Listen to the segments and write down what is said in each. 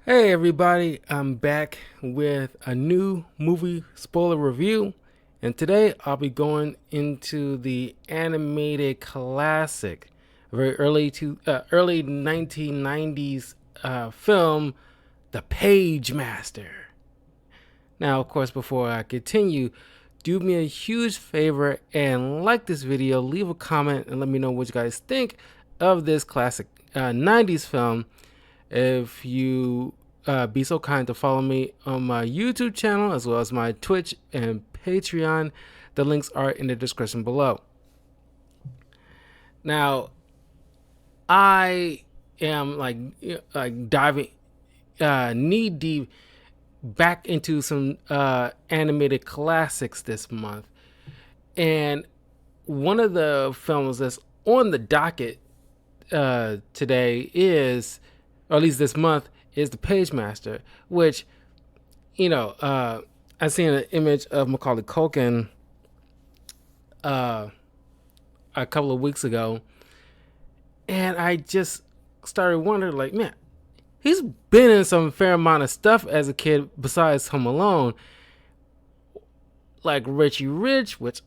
Hey everybody, I'm back with a new movie spoiler review, and today I'll be going into the animated classic, very early 1990s film, The Pagemaster. Now, of course, before I continue, do me a huge favor and like this video, leave a comment, and let me know what you guys think of this classic 90s film. If you be so kind to follow me on my YouTube channel as well as my Twitch and Patreon, the links are in the description below. Now, I am like diving knee deep back into some animated classics this month, and one of the films that's on the docket today is, or at least this month, is The Pagemaster, which, I seen an image of Macaulay Culkin a couple of weeks ago, and I just started wondering, like, man, he's been in some fair amount of stuff as a kid besides Home Alone, like Richie Rich, which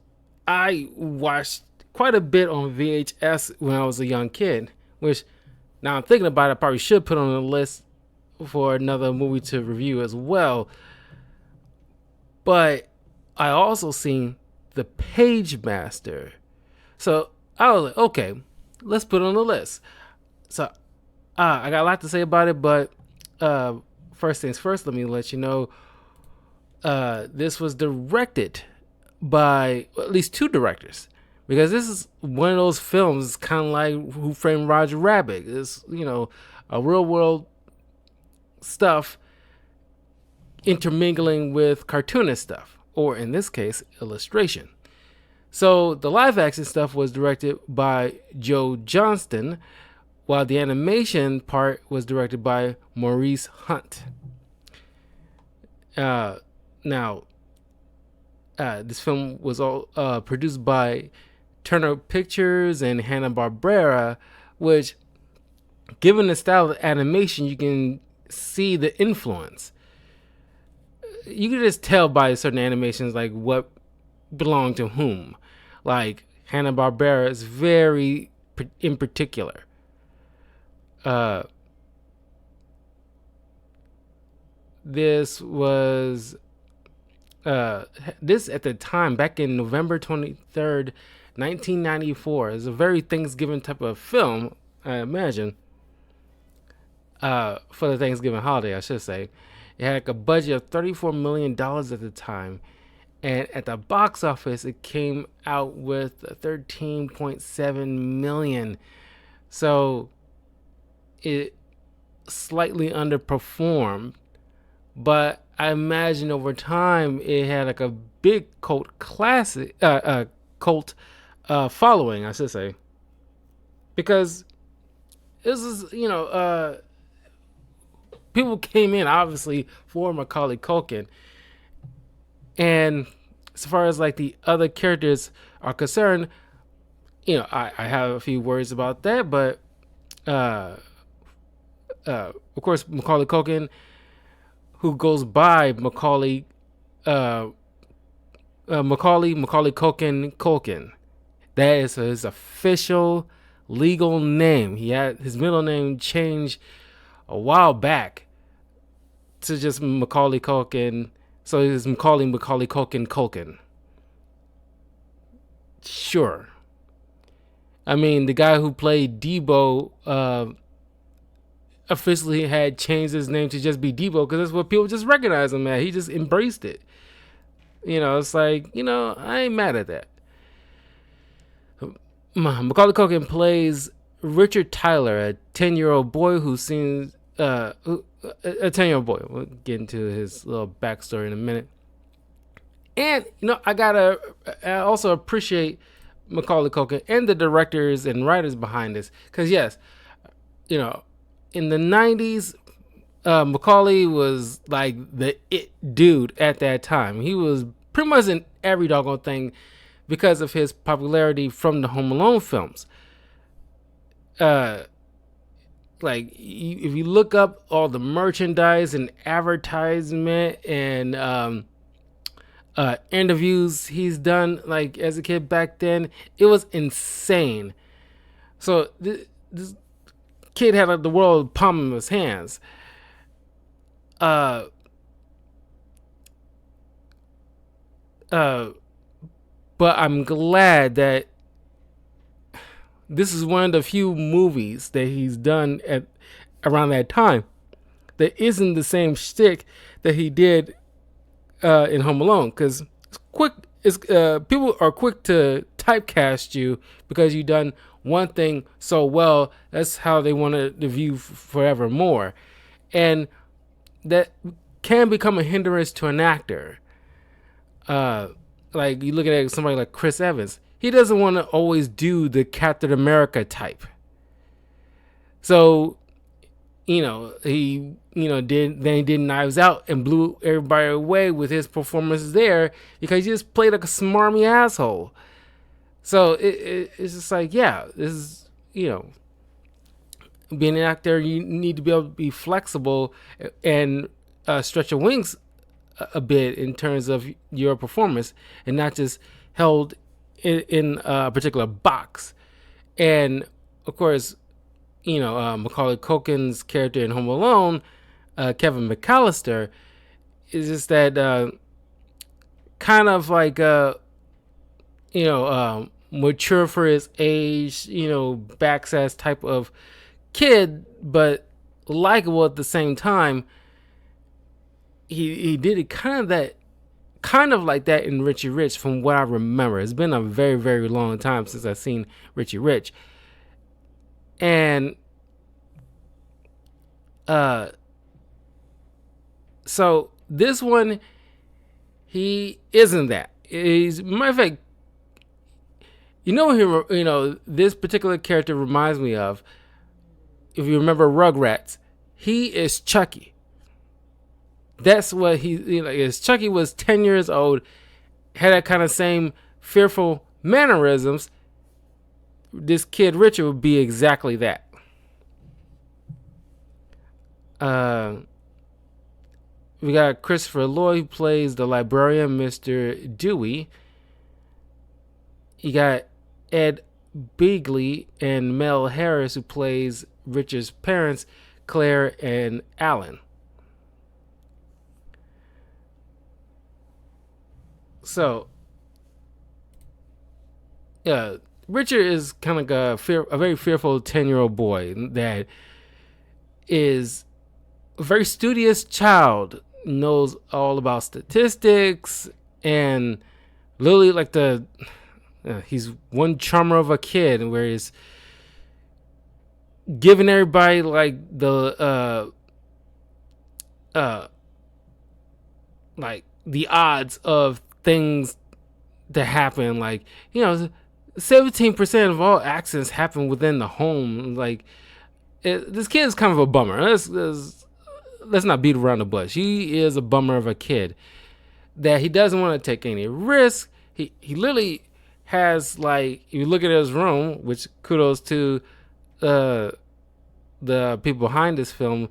I watched quite a bit on VHS when I was a young kid, which now I'm thinking about it, I probably should put on the list for another movie to review as well. But I also seen The Pagemaster. So I was like, okay, let's put it on the list. So I got a lot to say about it, but first things first, let me let you know this was directed by at least two directors, because this is one of those films kind of like Who Framed Roger Rabbit. It's, a real world stuff intermingling with cartoonist stuff, or in this case, illustration. So the live action stuff was directed by Joe Johnston, while the animation part was directed by Maurice Hunt. Now, this film was all produced by Turner Pictures and Hanna-Barbera, which, given the style of animation, you can see the influence. You can just tell by certain animations like what belonged to whom. Like Hanna-Barbera is very in particular. This was this at the time, back in November 23rd, 1994, is a very Thanksgiving type of film, I imagine. For the Thanksgiving holiday, I should say. It had like a budget of $34 million at the time. And at the box office, it came out with 13.7 million. So it slightly underperformed. But I imagine over time, it had like a big cult following, I should say. Because this is, people came in obviously for Macaulay Culkin, and as far as like the other characters are concerned, I have a few words about that, but of course Macaulay Culkin, who goes by Macaulay Culkin, that is his official legal name. He had his middle name changed a while back to just Macaulay Culkin. So it's Macaulay Culkin. Sure. I mean, the guy who played Debo officially had changed his name to just be Debo because that's what people just recognize him as. He just embraced it. It's like, I ain't mad at that. Macaulay Culkin plays Richard Tyler, a 10-year-old boy who seems a 10-year-old boy. We'll get into his little backstory in a minute. And I also appreciate Macaulay Culkin and the directors and writers behind this, because yes, in the 90s, Macaulay was like the it dude at that time. He was pretty much in every doggone thing because of his popularity from the Home Alone films. like if you look up all the merchandise and advertisement and interviews he's done like as a kid back then, it was insane. So this kid had like, the world palm in his hands. Uh, uh, but I'm glad that this is one of the few movies that he's done at around that time that isn't the same shtick that he did in Home Alone. Because quick, people are quick to typecast you because you've done one thing so well. That's how they want to view forevermore, and that can become a hindrance to an actor. Uh, like you look at somebody like Chris Evans, he doesn't want to always do the Captain America type. So, he did Knives Out and blew everybody away with his performance there because he just played like a smarmy asshole. So it's just like, yeah, this is being an actor, you need to be able to be flexible and stretch your wings a bit in terms of your performance and not just held in a particular box. And of course, Macaulay Culkin's character in Home Alone, Kevin McAllister, is just that kind of like mature for his age, backsass type of kid, but likable at the same time. He did it kind of like that in Richie Rich, from what I remember. It's been a very, very long time since I've seen Richie Rich. And so this one, he isn't that. He's, matter of fact, this particular character reminds me of, if you remember Rugrats, he is Chucky. That's what he is. Chucky was 10 years old, had that kind of same fearful mannerisms. This kid Richard would be exactly that. We got Christopher Lloyd, who plays the librarian, Mr. Dewey. You got Ed Begley and Mel Harris, who plays Richard's parents, Claire and Alan. So, Richard is kind of like a very fearful 10-year-old boy that is a very studious child, knows all about statistics, and literally like he's one charmer of a kid, where he's giving everybody like the like the odds of things to happen. Like 17% of all accidents happen within the home. Like this kid is kind of a bummer. Let's not beat around the bush. He is a bummer of a kid that he doesn't want to take any risk. He literally has, like, if you look at his room, which kudos to the people behind this film,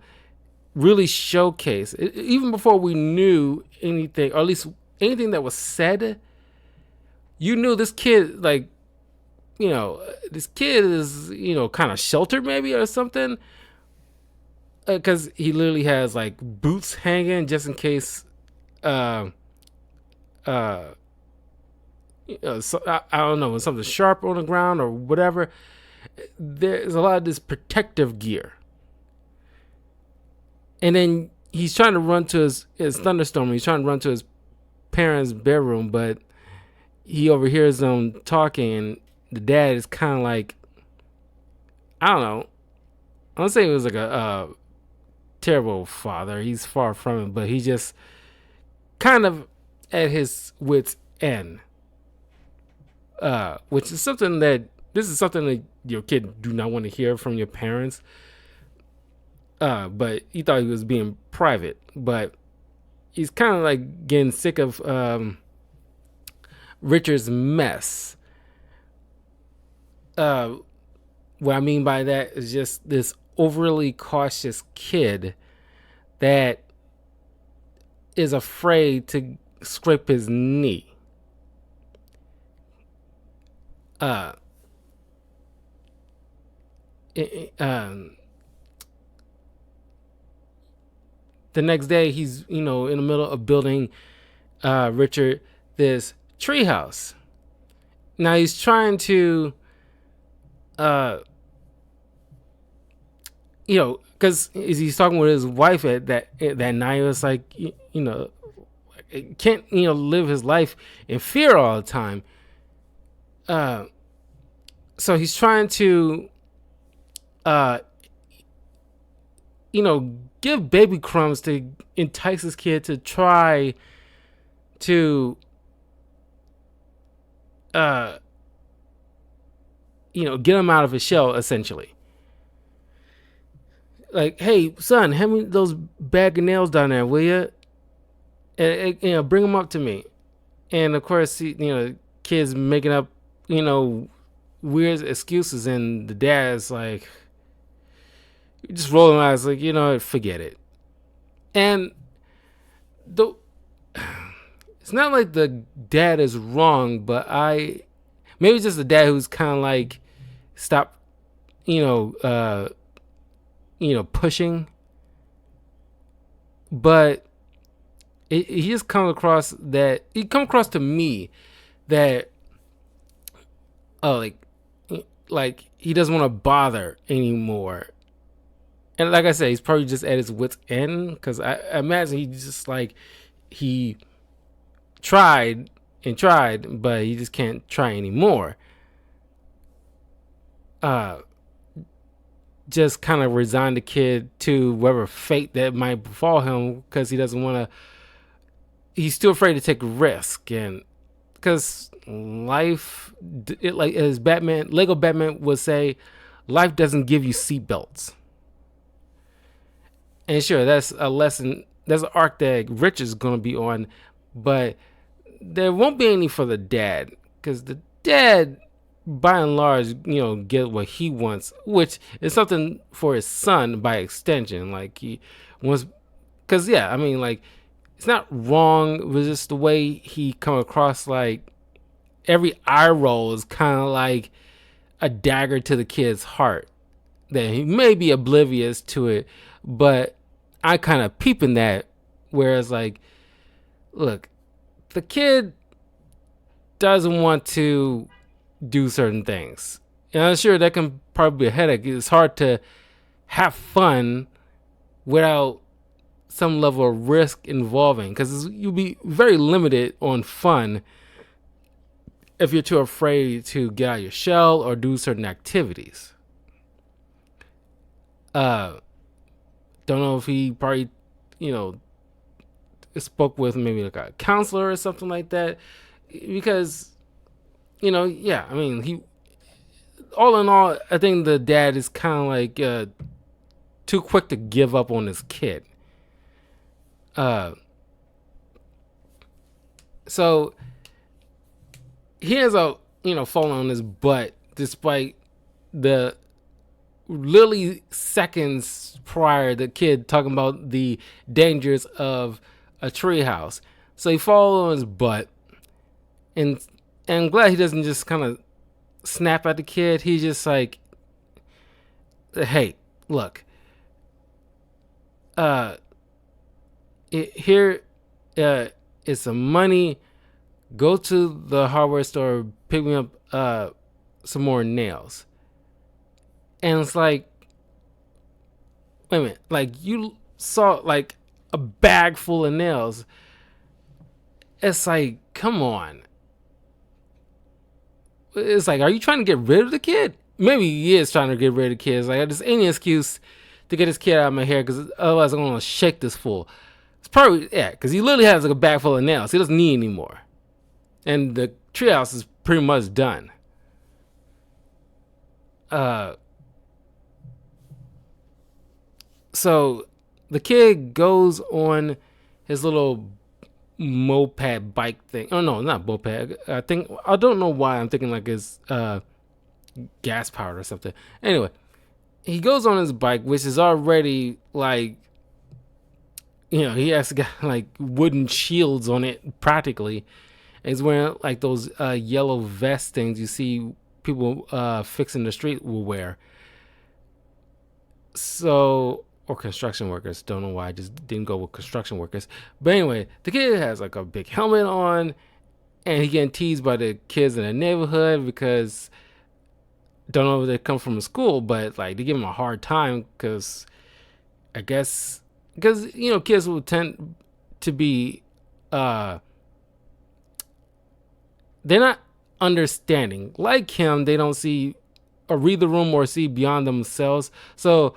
really showcase it, even before we knew anything, or at least anything that was said. You knew this kid, like, this kid is, kind of sheltered maybe or something, because he literally has like boots hanging just in case so, I don't know, when something's sharp on the ground or whatever. There's a lot of this protective gear. And then he's trying to run to his thunderstorm. He's trying to run to his parents' bedroom, but he overhears them talking, and the dad is kind of like, I don't know. I don't say he was like a terrible father. He's far from it, but he just kind of at his wit's end. Which is something that your kid do not want to hear from your parents. But he thought he was being private. But he's kind of like getting sick of Richard's mess. What I mean by that is just this overly cautious kid that is afraid to scrape his knee. Uh, it, the next day, he's in the middle of building Richard this treehouse. Now he's trying to, because he's talking with his wife at that night. It was like, can't live his life in fear all the time. So he's trying to, uh, give baby crumbs to entice his kid to try to, get him out of his shell, essentially. Like, hey, son, hand me those bag of nails down there, will you? And bring them up to me. And of course, kids making up, weird excuses, and the dad's like, just rolling eyes, like, forget it. And the it's not like the dad is wrong, but maybe it's just the dad who's kind of like, stop, pushing. But he just come across to me that, like he doesn't want to bother anymore. And like I said, he's probably just at his wit's end, because I imagine he just like, he tried and tried, but he just can't try anymore. Just kind of resign the kid to whatever fate that might befall him, because he doesn't want to. He's still afraid to take a risk, and because life, like as Lego Batman would say, life doesn't give you seatbelts. And sure, that's a lesson. That's an arc that Rich is going to be on, but there won't be any for the dad, because the dad, by and large, get what he wants, which is something for his son by extension. Like, he wants, because like, it's not wrong, it was just the way he come across. Like, every eye roll is kind of like a dagger to the kid's heart, that he may be oblivious to it, but I kind of peep in that. Whereas, like, look, the kid doesn't want to do certain things. And I'm sure that can probably be a headache. It's hard to have fun without some level of risk involving, because you'll be very limited on fun if you're too afraid to get out of your shell or do certain activities. Don't know if he probably, spoke with maybe like a counselor or something like that, because, he, all in all, I think the dad is kind of like too quick to give up on his kid. So he ends up, falling on his butt, despite the literally seconds prior, the kid talking about the dangers of a treehouse. So he falls on his butt, and I'm glad he doesn't just kind of snap at the kid. He's just like, hey, look, here is some money. Go to the hardware store, pick me up some more nails. And it's like, wait a minute, like, you saw like a bag full of nails. It's like, come on. It's like, are you trying to get rid of the kid? Maybe he is trying to get rid of the kid. It's like, there's any excuse to get this kid out of my hair, because otherwise I'm going to shake this fool. It's probably, because he literally has like a bag full of nails. He doesn't need any more. And the treehouse is pretty much done. So the kid goes on his little moped bike thing. Oh no, not moped. I don't know why I'm thinking like it's gas powered or something. Anyway, he goes on his bike, which is already like, he has got like wooden shields on it practically. And he's wearing like those yellow vest things you see people fixing the street will wear. So, or construction workers. Don't know why I just didn't go with construction workers. But anyway, the kid has like a big helmet on, and he getting teased by the kids in the neighborhood because don't know if they come from a school, but like they give him a hard time because I guess because kids will tend to be they're not understanding like him. They don't see or read the room or see beyond themselves. So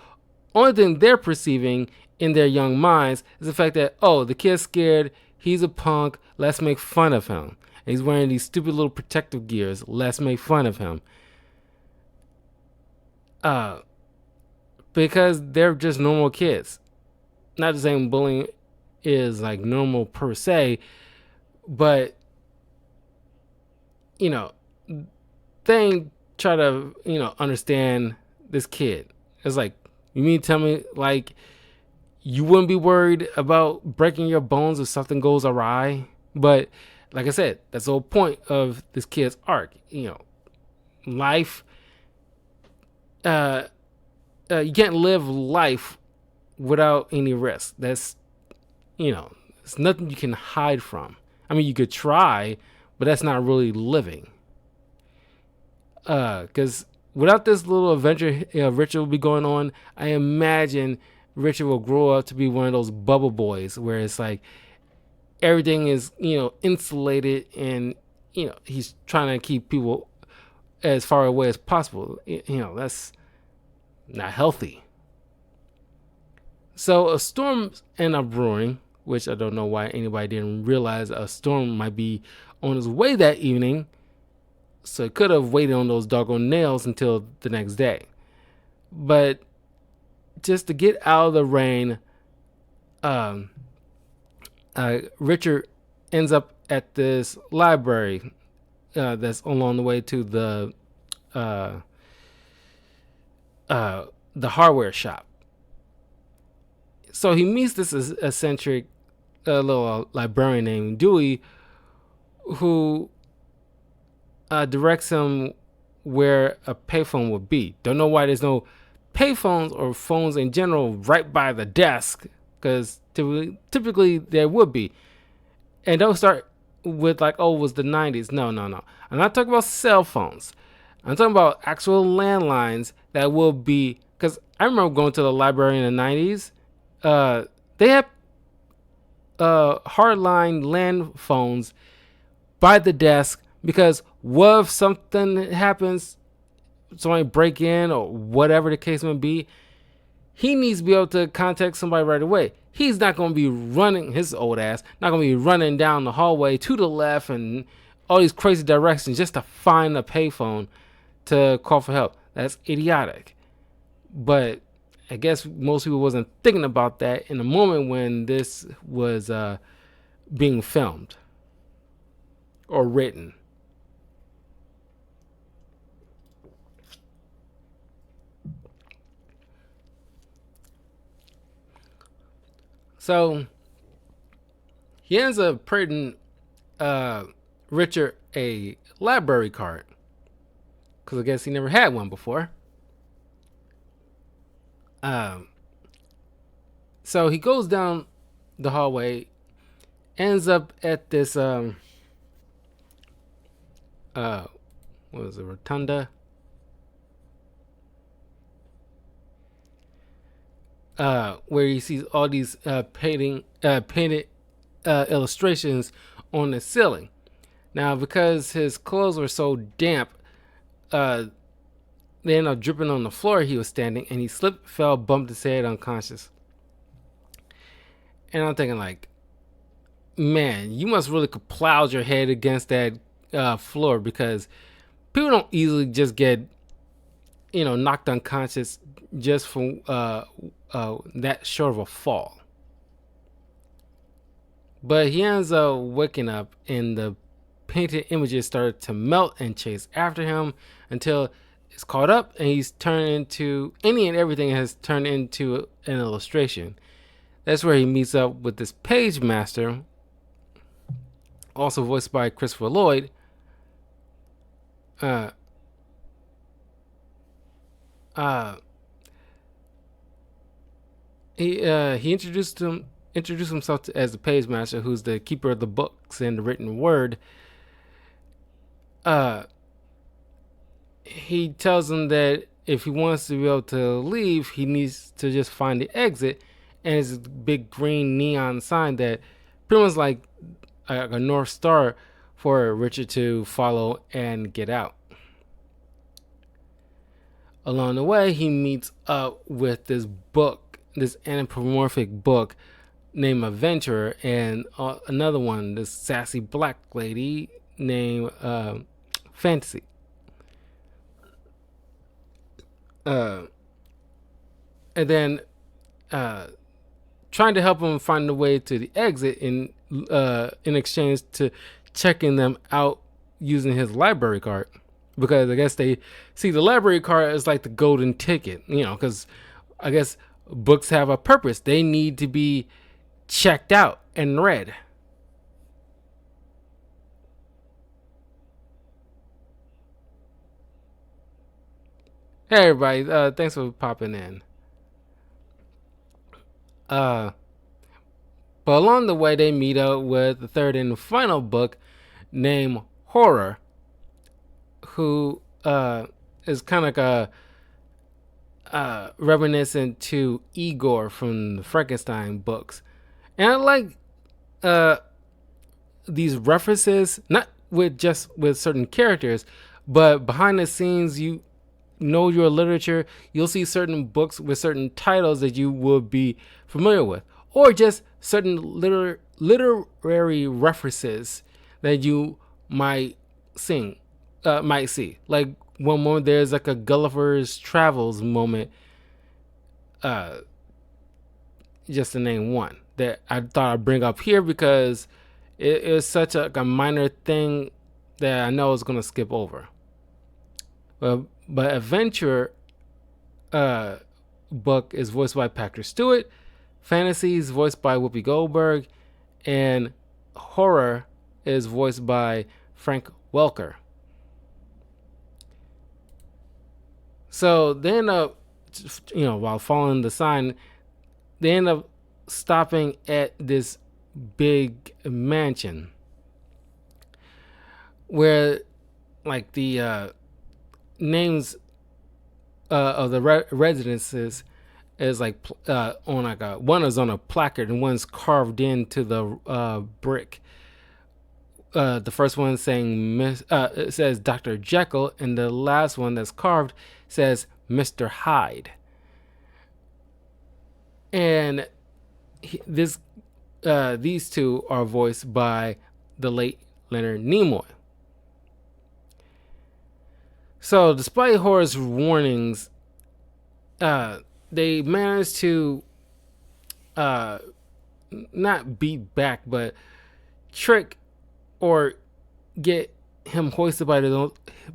only thing they're perceiving in their young minds is the fact that, oh, the kid's scared, he's a punk, let's make fun of him. And he's wearing these stupid little protective gears, let's make fun of him. Because they're just normal kids. Not the same bullying is like normal per se, but they ain't try to understand this kid. It's like, you mean to tell me like you wouldn't be worried about breaking your bones if something goes awry? But like I said, that's the whole point of this kid's arc. Life. You can't live life without any risk. That's it's nothing you can hide from. I mean, you could try, but that's not really living. Because without this little adventure Richard will be going on, I imagine Richard will grow up to be one of those bubble boys where it's like everything is insulated, and he's trying to keep people as far away as possible. That's not healthy. So a storm ended up brewing, which I don't know why anybody didn't realize a storm might be on its way that evening. So it could have waited on those doggone nails until the next day. But just to get out of the rain, Richard ends up at this library that's along the way to the hardware shop. So he meets this eccentric little librarian named Dewey, who directs him where a payphone would be. Don't know why there's no payphones or phones in general right by the desk, because typically there would be. And don't start with like, oh, it was the 90s. No. I'm not talking about cell phones. I'm talking about actual landlines that will be, because I remember going to the library in the 90s. They had hardline land phones by the desk, because what if something happens, somebody break in or whatever the case may be, he needs to be able to contact somebody right away. He's not going to be running, his old ass, not going to be running down the hallway to the left and all these crazy directions just to find a payphone to call for help. That's idiotic. But I guess most people wasn't thinking about that in the moment when this was being filmed or written. So he ends up printing Richard a library card, because I guess he never had one before. So he goes down the hallway, ends up at this what was it, rotunda? Where he sees all these painted illustrations on the ceiling. Now, because his clothes were so damp, they ended up dripping on the floor he was standing, and he slipped, fell, bumped his head unconscious. And I'm thinking, like, man, you must really plow your head against that floor, because people don't easily just get, knocked unconscious just from that short of a fall. But he ends up waking up, and the painted images started to melt and chase after him until is caught up, and he's turned into any and everything has turned into an illustration. That's where he meets up with this Pagemaster, also voiced by Christopher Lloyd. Uh, uh, he introduced himself as the Pagemaster, who's the keeper of the books and the written word. Uh, he tells him that if he wants to be able to leave, he needs to just find the exit, and it's a big green neon sign that pretty much like a North Star for Richard to follow and get out. Along the way, he meets up with this book, this anthropomorphic book named Adventurer, and another one, this sassy black lady named Fantasy. And then trying to help him find the way to the exit in exchange to checking them out using his library card, because I guess they see the library card as like the golden ticket, because I guess books have a purpose. They need to be checked out and read. Hey everybody, thanks for popping in. But along the way, they meet up with the third and final book named Horror, who is kind of like a reminiscent to Igor from the Frankenstein books. And I like these references, not with just with certain characters, but behind the scenes, you know your literature, you'll see certain books with certain titles that you would be familiar with, or just certain literary references that you might see. Like one moment, there's like a Gulliver's Travels moment, just to name one that I thought I'd bring up here because it is such a minor thing that I know I was gonna skip over. But Adventure book is voiced by Patrick Stewart, Fantasy is voiced by Whoopi Goldberg, and Horror is voiced by Frank Welker. So they end up, while following the sign, they end up stopping at this big mansion where, like, the names of the residences is like on like one is on a placard and one's carved into the brick. The first one saying it says Dr. Jekyll, and the last one that's carved says Mr. Hyde. And these two are voiced by the late Leonard Nimoy. So, despite Horror's warnings, they managed to not beat back, but trick or get him hoisted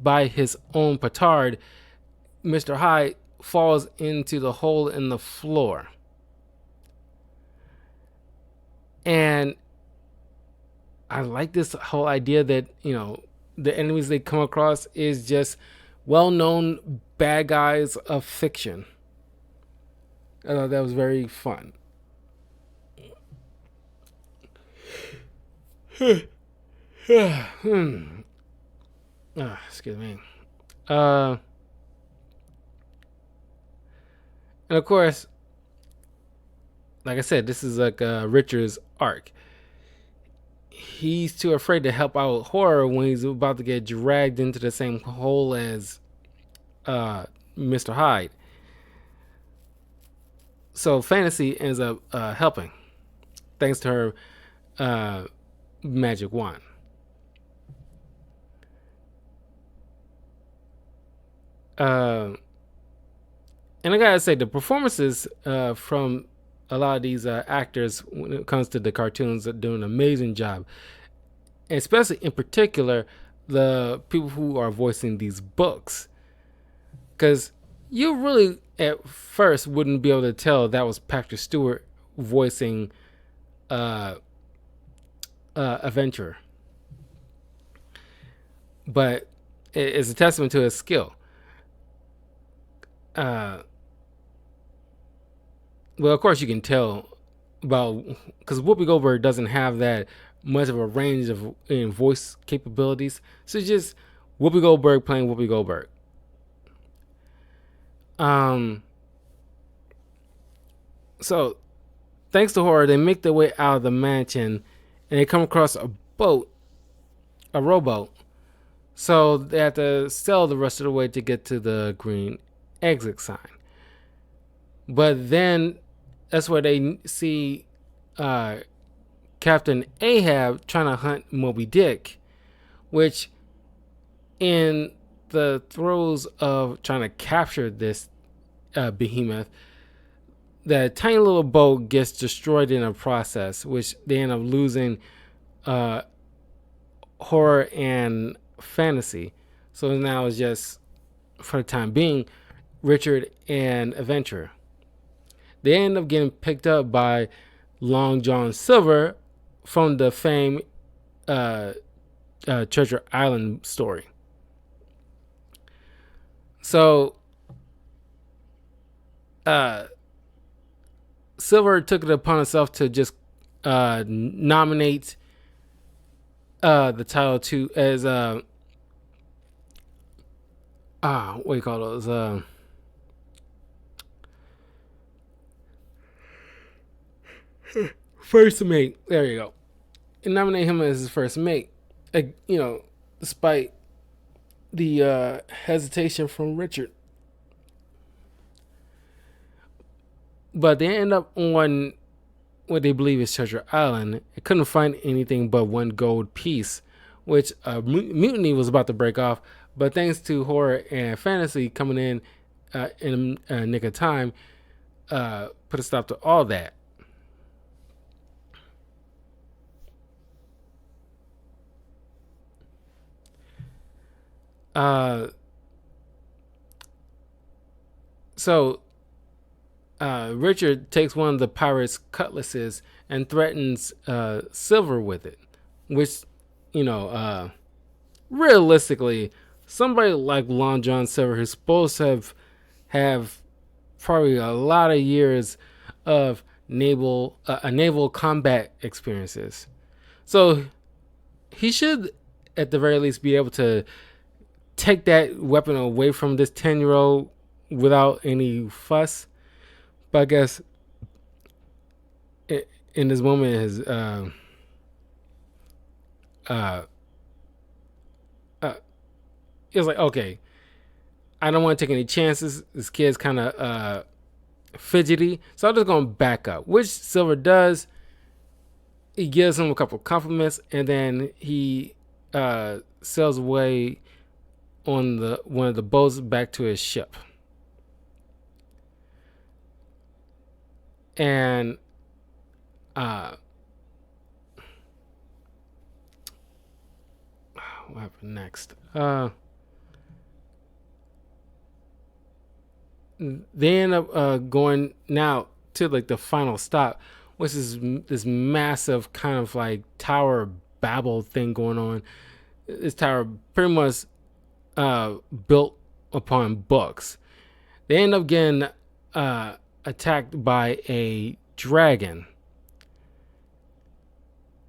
by his own petard. Mr. Hyde falls into the hole in the floor. And I like this whole idea that, the enemies they come across is just well-known bad guys of fiction. I thought that was very fun. Excuse me. And of course, like I said, this is like Richard's arc. He's too afraid to help out Horror when he's about to get dragged into the same hole as Mr. Hyde. So Fantasy ends up helping, thanks to her magic wand. And I gotta say, the performances from a lot of these actors, when it comes to the cartoons, are doing an amazing job. Especially in particular, the people who are voicing these books. because you really at first wouldn't be able to tell that was Patrick Stewart voicing uh, Adventure, but it's a testament to his skill. Uh, well, of course you can tell about because Whoopi Goldberg doesn't have that much of a range of voice capabilities, so it's just Whoopi Goldberg playing Whoopi Goldberg. Um, so thanks to horror, they make their way out of the mansion, and they come across a boat, a rowboat. So they have to sail the rest of the way to get to the green exit sign. But then that's where they see uh, Captain Ahab trying to hunt Moby Dick, which in the throes of trying to capture this behemoth, the tiny little boat gets destroyed in a process, which they end up losing uh, horror and fantasy. So now it's just, for the time being, Richard and Adventure. They end up getting picked up by Long John Silver from the famed Treasure Island story. So, Silver took it upon himself to just nominate the title to as what do you call those? First mate. There you go. And nominate him as his first mate. Despite the hesitation from Richard. But they end up on what they believe is Treasure Island. They couldn't find anything but one gold piece, which a mutiny was about to break off. But thanks to horror and fantasy coming in a nick of time, put a stop to all that. So Richard takes one of the pirates' cutlasses and threatens Silver with it, which, realistically, somebody like Long John Silver, who's supposed to have probably a lot of years of naval combat experiences, so he should, at the very least, be able to take that weapon away from this 10-year-old without any fuss. But I guess in this moment, his it was like, okay, I don't want to take any chances. This kid's kind of fidgety, so I'm just gonna back up, which Silver does. He gives him a couple compliments, and then he sails away on one of the boats back to his ship. And what happened next? They end up going now to like the final stop, which is this massive kind of like Tower Babel thing going on. This tower pretty much built upon books. They end up getting attacked by a dragon,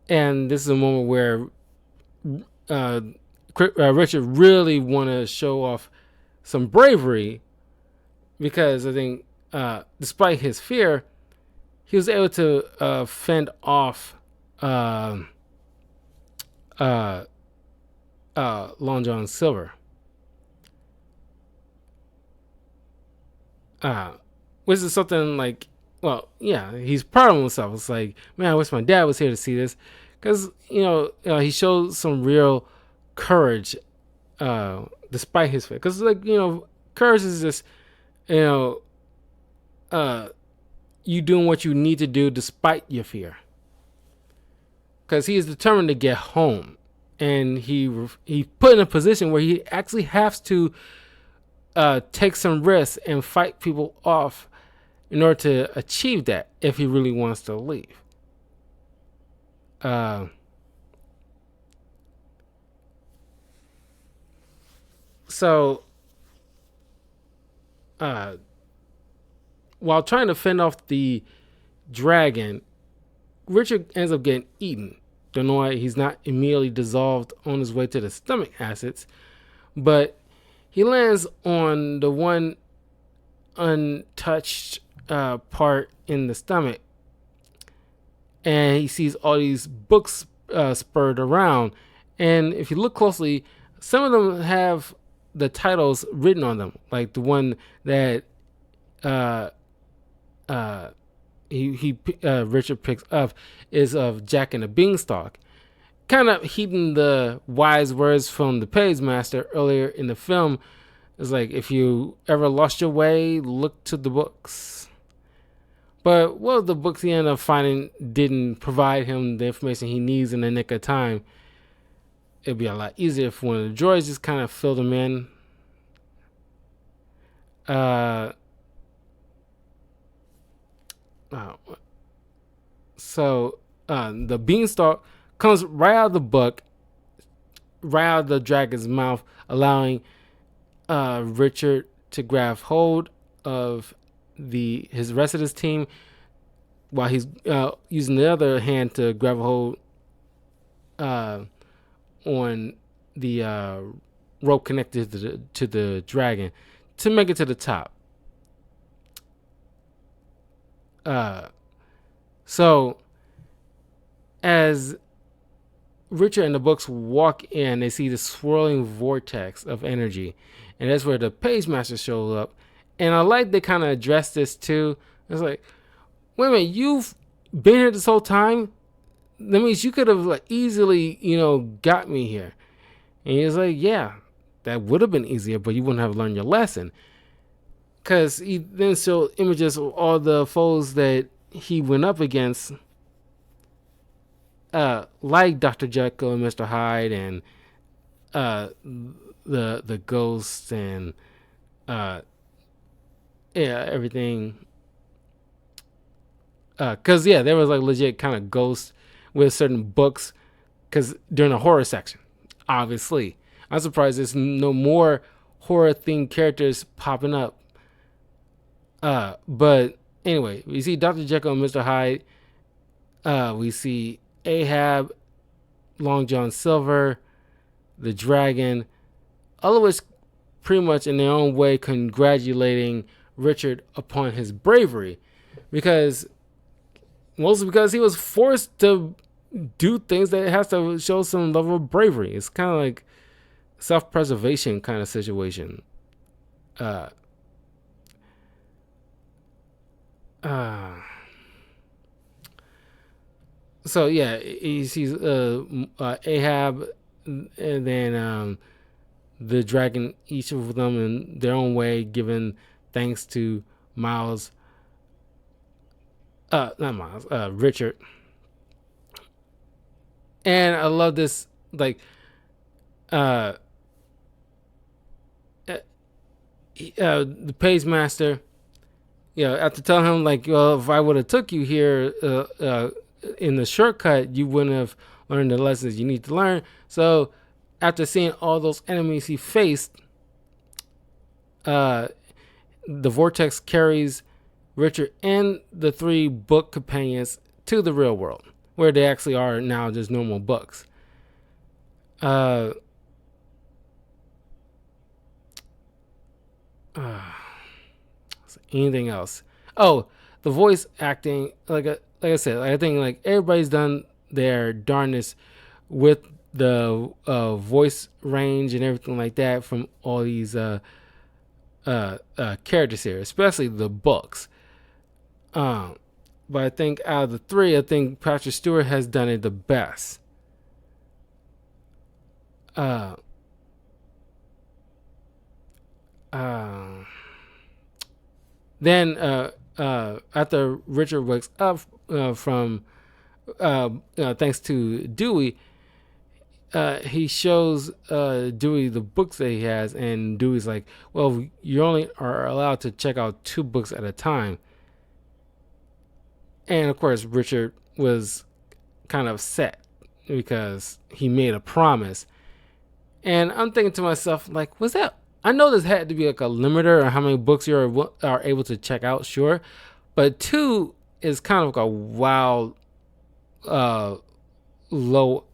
and this is a moment where Richard really want to show off some bravery, because I think despite his fear, he was able to fend off Long John Silver. Which is something like, well, yeah, he's proud of himself. It's like, man, I wish my dad was here to see this, because he showed some real courage despite his fear. Because courage is just you doing what you need to do despite your fear. Because he is determined to get home, and he put in a position where he actually has to take some risks and fight people off in order to achieve that if he really wants to leave. Uh, so uh, while trying to fend off the dragon, Richard ends up getting eaten. Don't know why he's not immediately dissolved on his way to the stomach acids, but he lands on the one untouched part in the stomach, and he sees all these books spurred around. And if you look closely, some of them have the titles written on them, like the one that uh, uh, he Richard picks up is of Jack and the Beanstalk, kind of heeding the wise words from the Pagemaster earlier in the film. It's like, if you ever lost your way, look to the books. But what the books he ended up finding didn't provide him the information he needs in the nick of time. It'd be a lot easier if one of the droids just kind of filled him in. Uh, oh, so the beanstalk comes right out of the book, right out of the dragon's mouth, allowing Richard to grab hold of his rest of his team, while he's using the other hand to grab a hold on the rope connected to the dragon to make it to the top. So as Richard and the books walk in, they see the swirling vortex of energy, and that's where the Pagemaster shows up. And I like they kind of address this too. It's like, wait a minute, you've been here this whole time? That means you could have like easily, got me here. And he's like, yeah, that would have been easier, but you wouldn't have learned your lesson. Because he then showed images of all the foes that he went up against, like Dr. Jekyll and Mr. Hyde, and the ghosts, and everything. Because there was like legit kind of ghosts with certain books. Because during the horror section, obviously, I'm surprised there's no more horror themed characters popping up. But anyway, we see Dr. Jekyll and Mr. Hyde. We see Ahab, Long John Silver, the dragon, all of which pretty much in their own way congratulating Richard upon his bravery, mostly because he was forced to do things that has to show some level of bravery. It's kind of like self-preservation kind of situation. So yeah, he sees Ahab, and then the dragon, each of them in their own way, giving thanks to Miles, not Miles, Richard. And I love this, like, the Pagemaster, after telling him, like, well, if I would have took you here in the shortcut, you wouldn't have learned the lessons you need to learn. So after seeing all those enemies he faced, the vortex carries Richard and the 3 book companions to the real world, where they actually are now just normal books. Anything else? Oh, the voice acting, like I said, I think like everybody's done their darndest with the voice range and everything like that from all these characters here, especially the books. But I think out of the 3, I think Patrick Stewart has done it the best. Then after Richard wakes up from thanks to Dewey, he shows Dewey the books that he has, and Dewey's like, "Well, you only are allowed to check out 2 books at a time." And of course, Richard was kind of upset because he made a promise. And I'm thinking to myself, like, was that? I know this had to be like a limiter on how many books you are able to check out, sure, but 2 is kind of like a wild, uh, low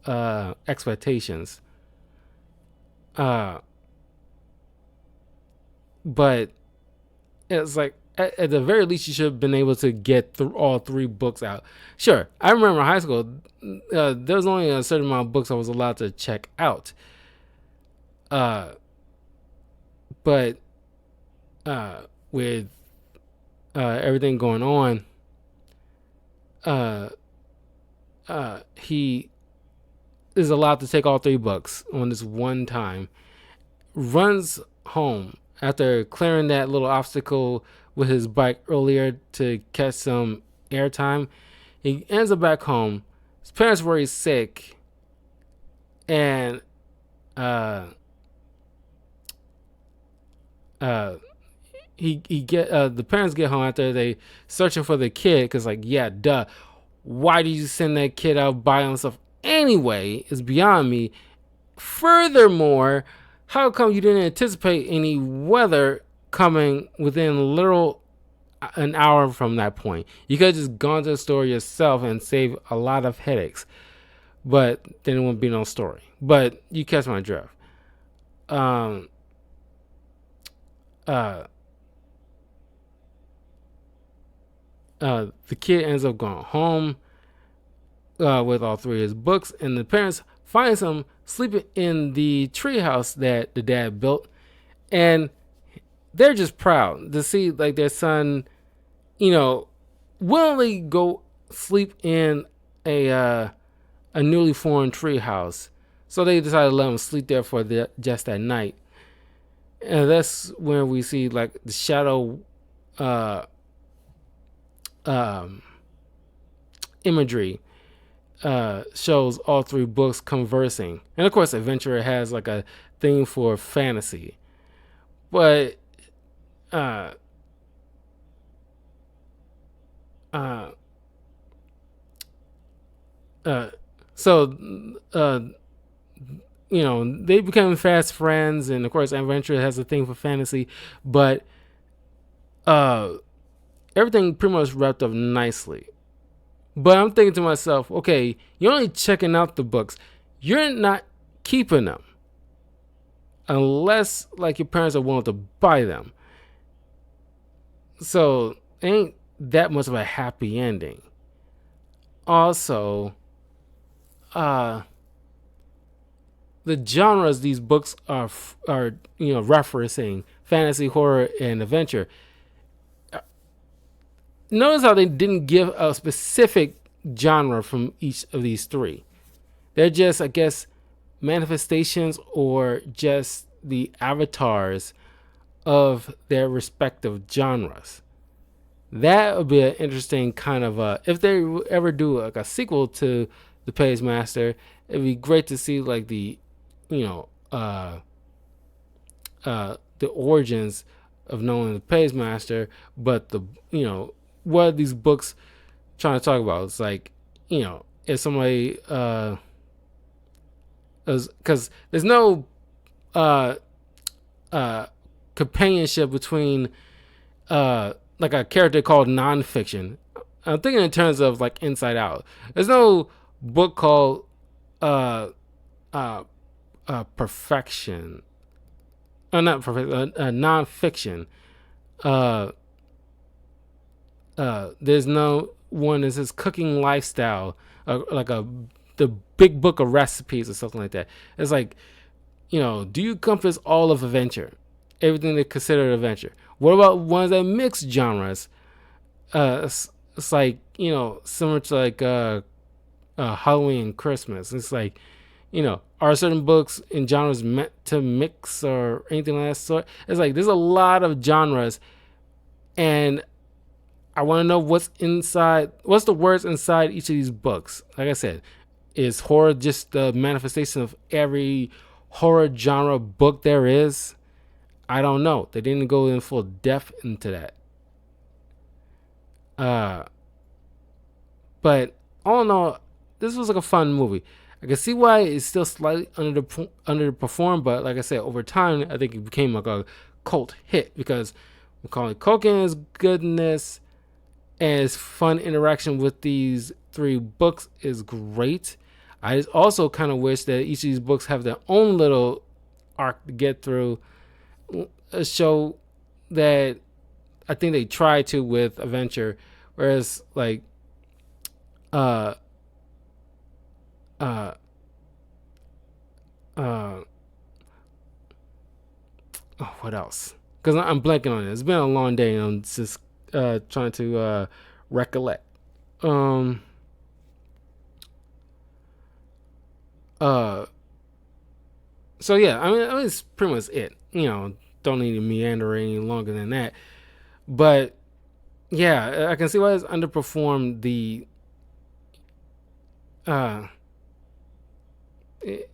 expectations. Uh, but it's like at the very least you should have been able to get through all 3 books out. Sure, I remember in high school there was only a certain amount of books I was allowed to check out. Uh, but with everything going on, he is allowed to take all 3 books on this one time. Runs home after clearing that little obstacle with his bike earlier to catch some airtime. He ends up back home. His parents were sick, and he get the parents get home after they searching for the kid because, like, yeah, duh, why did you send that kid out by himself anyway? Is beyond me. Furthermore, how come you didn't anticipate any weather coming within literal an hour from that point? You could have just gone to the store yourself and saved a lot of headaches. But then it wouldn't be no story. But you catch my drift. Um uh the kid ends up going home with all 3 of his books, and the parents finds him sleeping in the treehouse that the dad built, and they're just proud to see like their son, willingly go sleep in a newly formed treehouse. So they decided to let him sleep there for just that night, and that's when we see like the shadow imagery shows all 3 books conversing. And of course, Adventurer has like a thing for fantasy. But uh uh uh so they become fast friends, and of course Adventurer has a thing for fantasy, but everything pretty much wrapped up nicely. But I'm thinking to myself, okay, you're only checking out the books. You're not keeping them unless like your parents are willing to buy them. So ain't that much of a happy ending. Also, the genres these books are referencing, fantasy, horror, and adventure. Notice how they didn't give a specific genre from each of these 3. They're just, I guess, manifestations or just the avatars of their respective genres. That would be an interesting kind of if they ever do like a sequel to the Pagemaster, it'd be great to see like the origins of knowing the Pagemaster, but what are these books trying to talk about? It's like, if somebody because there's no companionship between like a character called nonfiction. I'm thinking in terms of like Inside Out. There's no book called perfection. Not perfection. Nonfiction. There's no one that says cooking lifestyle, like the big book of recipes or something like that. It's like, do you encompass all of adventure, everything they consider adventure? What about ones that mix genres? It's like, similar to like Halloween and Christmas. It's like, are certain books and genres meant to mix or anything like that sort? It's like there's a lot of genres, and I want to know what's the words inside each of these books. Like I said, Is horror just the manifestation of every horror genre book there is? I don't know. They didn't go in full depth into that. Uh, but all in all, this was like a fun movie. I can see why it's still slightly underperformed, but like I said, over time, I think it became like a cult hit because Macaulay Culkin's goodness and his fun interaction with these three books is great. I also kind of wish that each of these books have their own little arc to get through. A show that I think they tried to with Adventure, whereas like uh uh uh oh, what else? Because I'm blanking on it. It's been a long day, and I'm just trying to recollect. Um uh so yeah, I mean it's pretty much it. Don't need to meander any longer than that. But yeah, I can see why it's underperformed the uh it,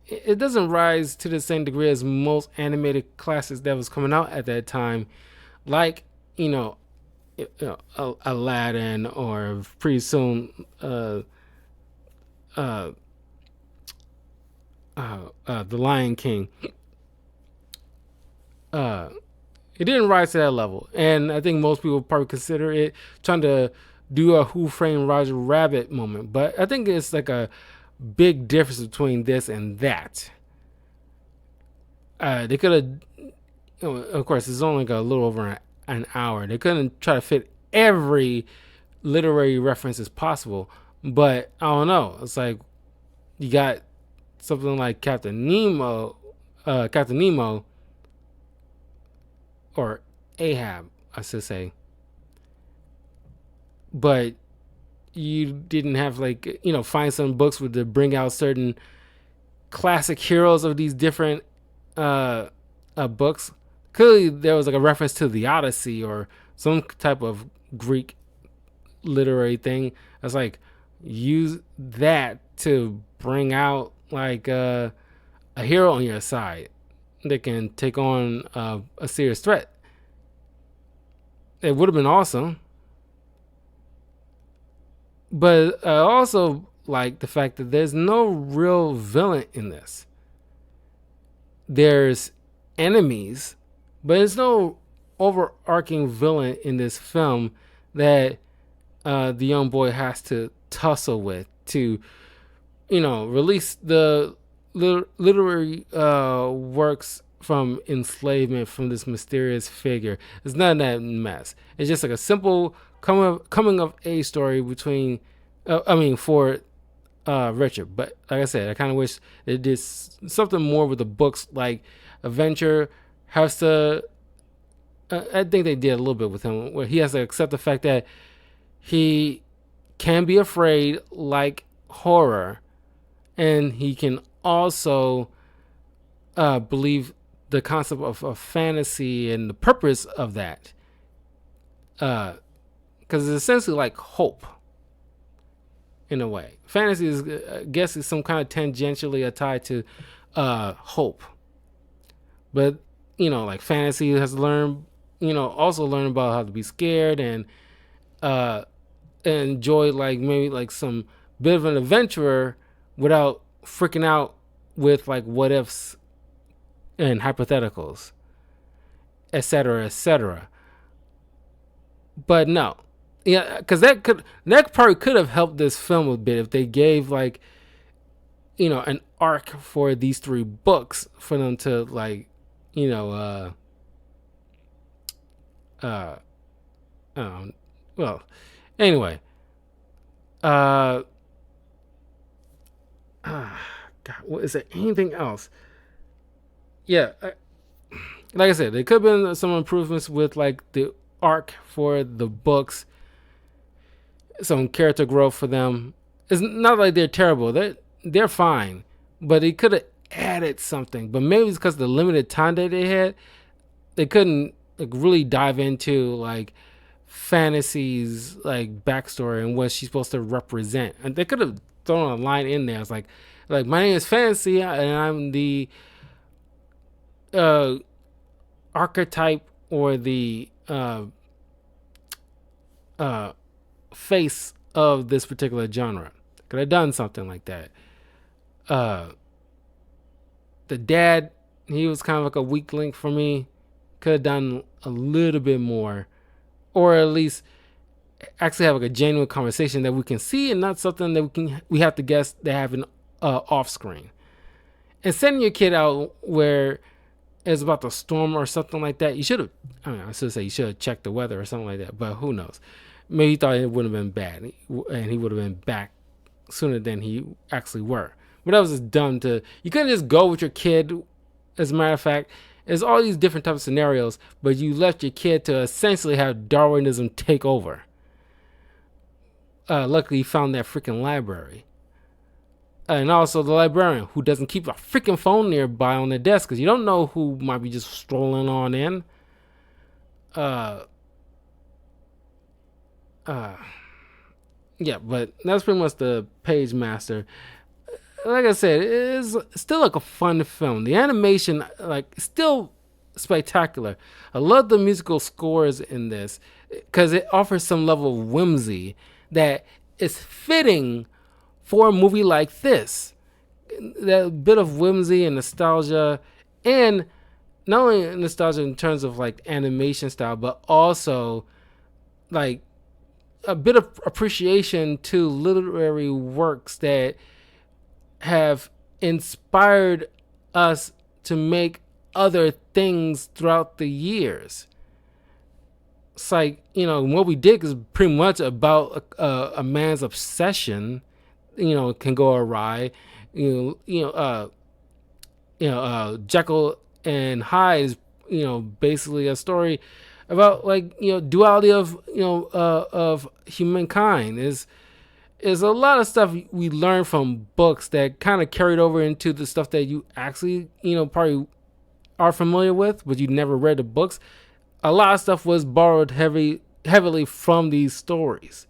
it doesn't rise to the same degree as most animated classics that was coming out at that time, like Aladdin or pretty soon uh, The Lion King. Uh, it didn't rise to that level, and I think most people probably consider it trying to do a Who Framed Roger Rabbit moment. But I think it's like a big difference between this and that. They could have, of course, it's only like a little over an hour. They couldn't try to fit every literary reference as possible, but I don't know. It's like you got something like Captain Nemo, or Ahab, I should say, but you didn't have like find some books where to bring out certain classic heroes of these different books. Clearly, there was like a reference to the Odyssey or some type of Greek literary thing. It's like use that to bring out like a hero on your side that can take on a serious threat. It would have been awesome. But I also like the fact that there's no real villain in this. There's enemies, but there's no overarching villain in this film that the young boy has to tussle with to, release the literary works from enslavement from this mysterious figure. It's not that mess. It's just like a simple coming of age story between, for Richard. But like I said, I kind of wish it did something more with the books. Like Adventure has to. I think they did a little bit with him, where he has to accept the fact that he can be afraid, like horror, and he can also believe the concept of fantasy and the purpose of that. Because it's essentially like hope in a way. Fantasy is, I guess, is some kind of tangentially tied to hope. But, like fantasy has learned, also learn about how to be scared and enjoy like maybe like some bit of an adventurer without freaking out with like what ifs and hypotheticals, etc., etc. But no, yeah, because that probably could have helped this film a bit if they gave like an arc for these three books for them to like uh well, anyway, uh God, is there anything else? Yeah, like I said, there could have been some improvements with like the arc for the books, some character growth for them. It's not like they're terrible; they're fine, but they could have added something. But maybe it's because the limited time that they had, they couldn't like really dive into like fantasy's like backstory and what she's supposed to represent. And they could have throwing a line in there. It's like my name is Fancy, and I'm the uh, archetype or the uh, face of this particular genre. Could have done something like that. Uh, the dad, he was kind of like a weak link for me. Could have done a little bit more, or at least actually have like a genuine conversation that we can see, and not something that we have to guess they have an off screen. And sending your kid out where it's about to storm or something like that, you should have. I should say you should have checked the weather or something like that. But who knows? Maybe he thought it wouldn't have been bad, and he would have been back sooner than he actually were. But that was just dumb. You couldn't just go with your kid. As a matter of fact, there's all these different types of scenarios, but you left your kid to essentially have Darwinism take over. Luckily, he found that freaking library. And also the librarian, who doesn't keep a freaking phone nearby on the desk, because you don't know who might be just strolling on in. Yeah, but that's pretty much the Pagemaster. Like I said, it is still like a fun film. The animation, like, still spectacular. I love the musical scores in this because it offers some level of whimsy that is fitting for a movie like this. That bit of whimsy and nostalgia, and not only nostalgia in terms of like animation style, but also like a bit of appreciation to literary works that have inspired us to make other things throughout the years. It's like, Moby Dick is pretty much about a man's obsession. Can go awry. Jekyll and Hyde is basically a story about like duality of humankind. Is a lot of stuff we learn from books that kind of carried over into the stuff that you actually probably are familiar with, but you never read the books. A lot of stuff was borrowed heavily from these stories.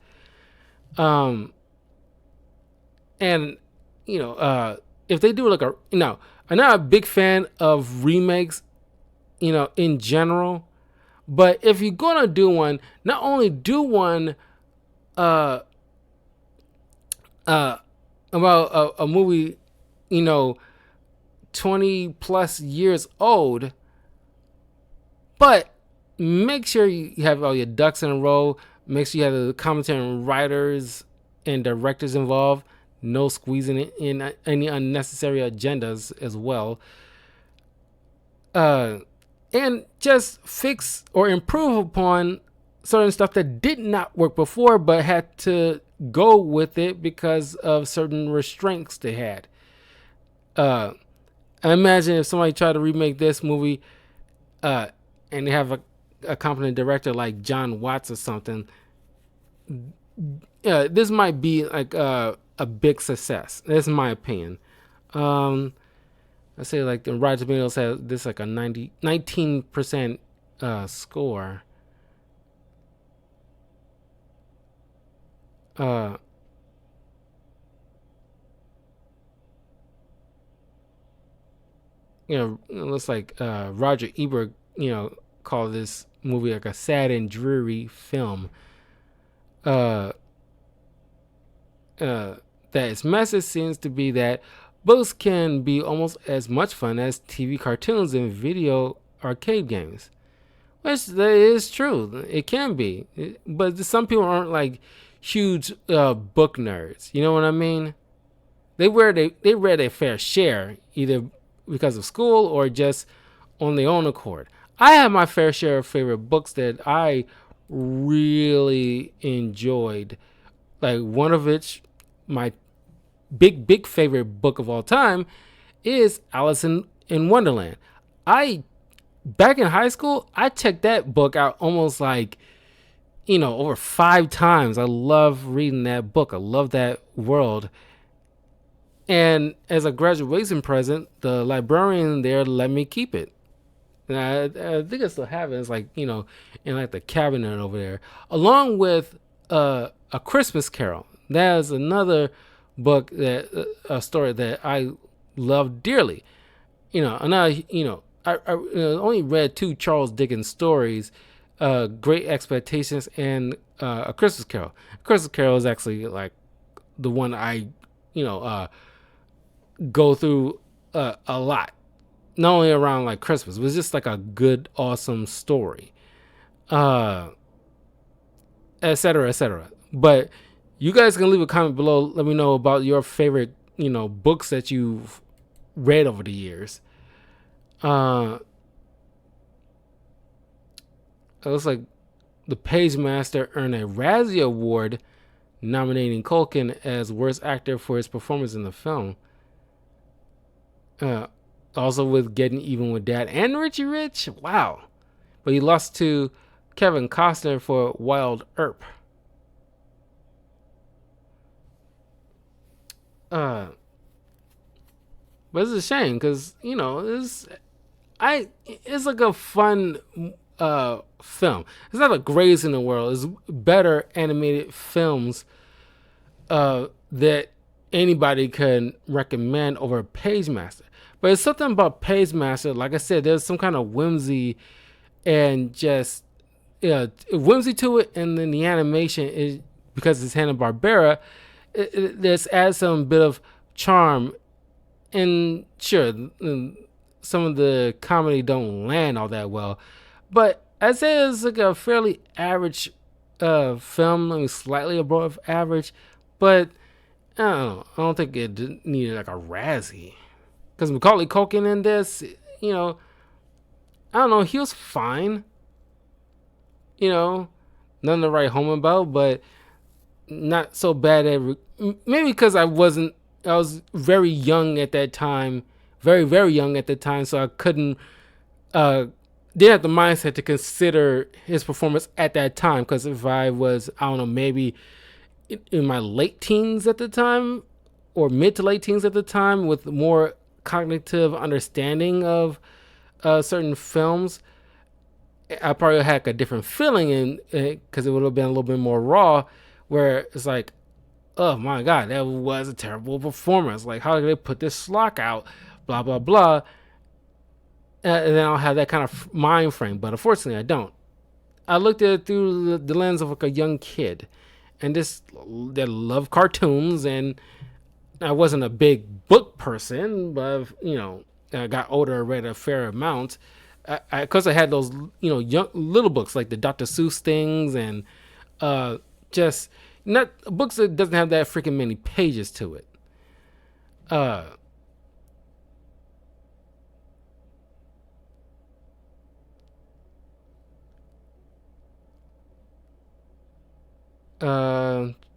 And if they do like I'm not a big fan of remakes, in general. But if you're gonna do one, not only do one about a movie, 20 plus years old, but make sure you have all your ducks in a row. Make sure you have the commentary and writers and directors involved. No squeezing in any unnecessary agendas as well. And just fix or improve upon certain stuff that did not work before, but had to go with it because of certain restraints they had. I imagine if somebody tried to remake this movie, and they have a competent director like John Watts or something, this might be like a big success. That's my opinion. I say like the Rotten Tomatoes has this like a 19% score. It looks like Roger Ebert, called this movie like a sad and dreary film. That its message seems to be that books can be almost as much fun as TV cartoons and video arcade games. Which is true. It can be. But some people aren't like huge book nerds. You know what I mean? They read a fair share, either because of school or just on their own accord. I have my fair share of favorite books that I really enjoyed. Like one of which, my big favorite book of all time, is Alice in Wonderland. Back in high school, I checked that book out almost like, over 5 times. I love reading that book. I love that world. And as a graduation present, the librarian there let me keep it. And I think I still have it. It's like, in like the cabinet over there. Along with A Christmas Carol. That is another book that a story that I love dearly. And I only read two Charles Dickens stories, Great Expectations and A Christmas Carol. A Christmas Carol is actually like the one I, you know, uh, go through a lot. Not only around like Christmas, it was just like a good, awesome story, uh, et cetera, et cetera. But you guys can leave a comment below. Let me know about your favorite, books that you've read over the years. Uh, it looks like the Pagemaster earned a Razzie Award, nominating Culkin as worst actor for his performance in the film. Uh, Also with Getting Even with Dad and Richie Rich. Wow. But he lost to Kevin Costner for Wild Earp. Uh, but it's a shame because it's like a fun film. It's not the greatest in the world. It's better animated films that anybody can recommend over Pagemaster. But it's something about Pagemaster. Like I said, there's some kind of whimsy and just whimsy to it, and then the animation is because it's Hanna Barbera. This adds some bit of charm, and sure, some of the comedy don't land all that well, but I'd say it's like a fairly average film, maybe slightly above average, but I don't know. I don't think it needed like a Razzie because Macaulay Culkin in this, I don't know, he was fine, nothing to write home about, but not so bad at maybe because I was very young at that time, very very young at the time, so I couldn't didn't have the mindset to consider his performance at that time. Because if I was, I don't know, maybe in my late teens at the time, or mid to late teens at the time, with more cognitive understanding of certain films, I probably had like a different feeling, in because it would have been a little bit more raw, where it's like, oh my god, that was a terrible performance. Like, how did they put this schlock out? Blah blah blah. And then I'll have that kind of mind frame. But unfortunately, I don't. I looked at it through the lens of like a young kid, and just that loved cartoons, and I wasn't a big book person, but I got older, I read a fair amount. Because I had those young little books like the Dr. Seuss things, and just not books that doesn't have that freaking many pages to it. Uh,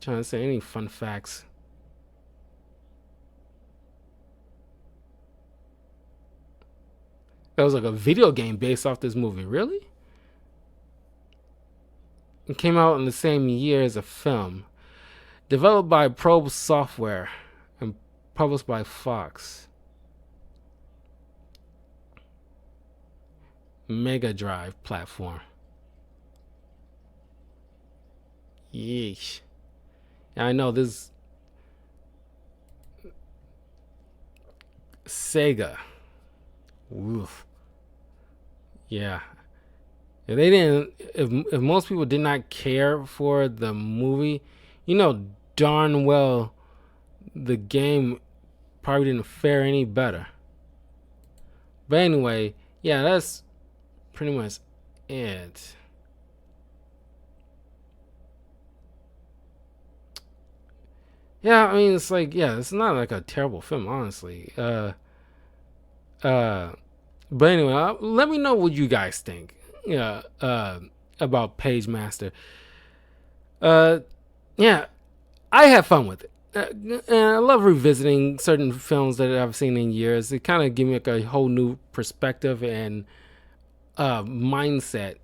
Trying to say any fun facts. That was like a video game based off this movie. Really? It came out in the same year as a film. Developed by Probe Software and published by Fox. Mega Drive platform. Yeesh. Yeah, I know this Sega. Oof. Yeah. If they didn't, if most people did not care for the movie, darn well the game probably didn't fare any better. But anyway, yeah, that's pretty much it. Yeah, I mean, it's like, yeah, it's not like a terrible film, honestly. Uh, but anyway, let me know what you guys think. About Pagemaster. Uh, yeah, I have fun with it. And I love revisiting certain films that I've seen in years. It kind of gives me like a whole new perspective and mindset.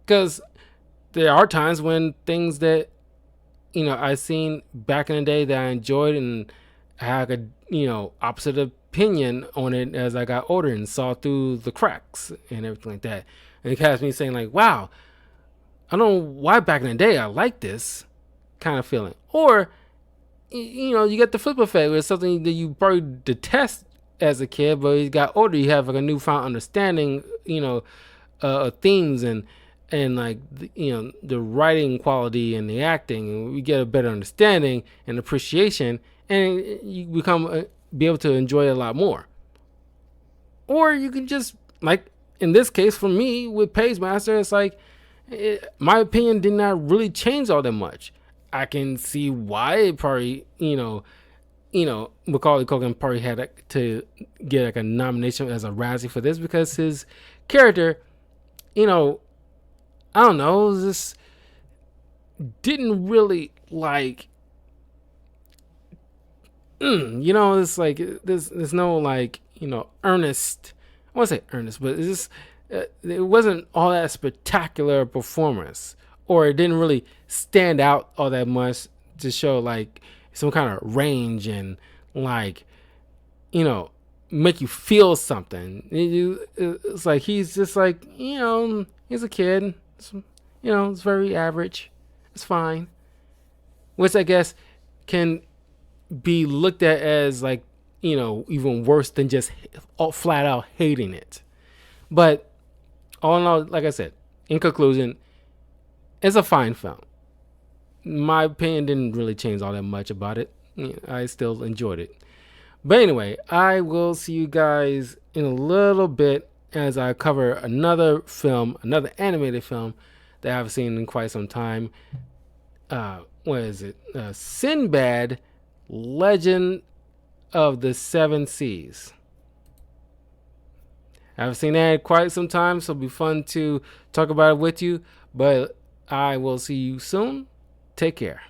Because there are times when things that I seen back in the day that I enjoyed, and I had a opposite opinion on it as I got older and saw through the cracks and everything like that. And it has me saying like, wow, I don't know why back in the day I liked this, kind of feeling. Or you get the flip effect where it's something that you probably detest as a kid, but as you got older, you have like a newfound understanding, themes and like the writing quality and the acting, and we get a better understanding and appreciation, and you become be able to enjoy it a lot more. Or you can just, like in this case for me with Pagemaster, it's like my opinion did not really change all that much. I can see why it probably, Macaulay Culkin probably had to get like a nomination as a Razzie for this, because his character, I don't know, just didn't really like, it's like there's no like, earnest. I want to say earnest, but it's just it wasn't all that spectacular performance, or it didn't really stand out all that much to show like some kind of range and like make you feel something. It's like he's just like he's a kid. It's very average. It's fine, which I guess can be looked at as like even worse than just flat out hating it. But all in all, like I said, in conclusion, it's a fine film. My opinion didn't really change all that much about it. I still enjoyed it. But anyway, I will see you guys in a little bit as I cover another film, another animated film that I haven't seen in quite some time. What is it? Sinbad, Legend of the Seven Seas. I haven't seen that in quite some time, so it'll be fun to talk about it with you. But I will see you soon. Take care.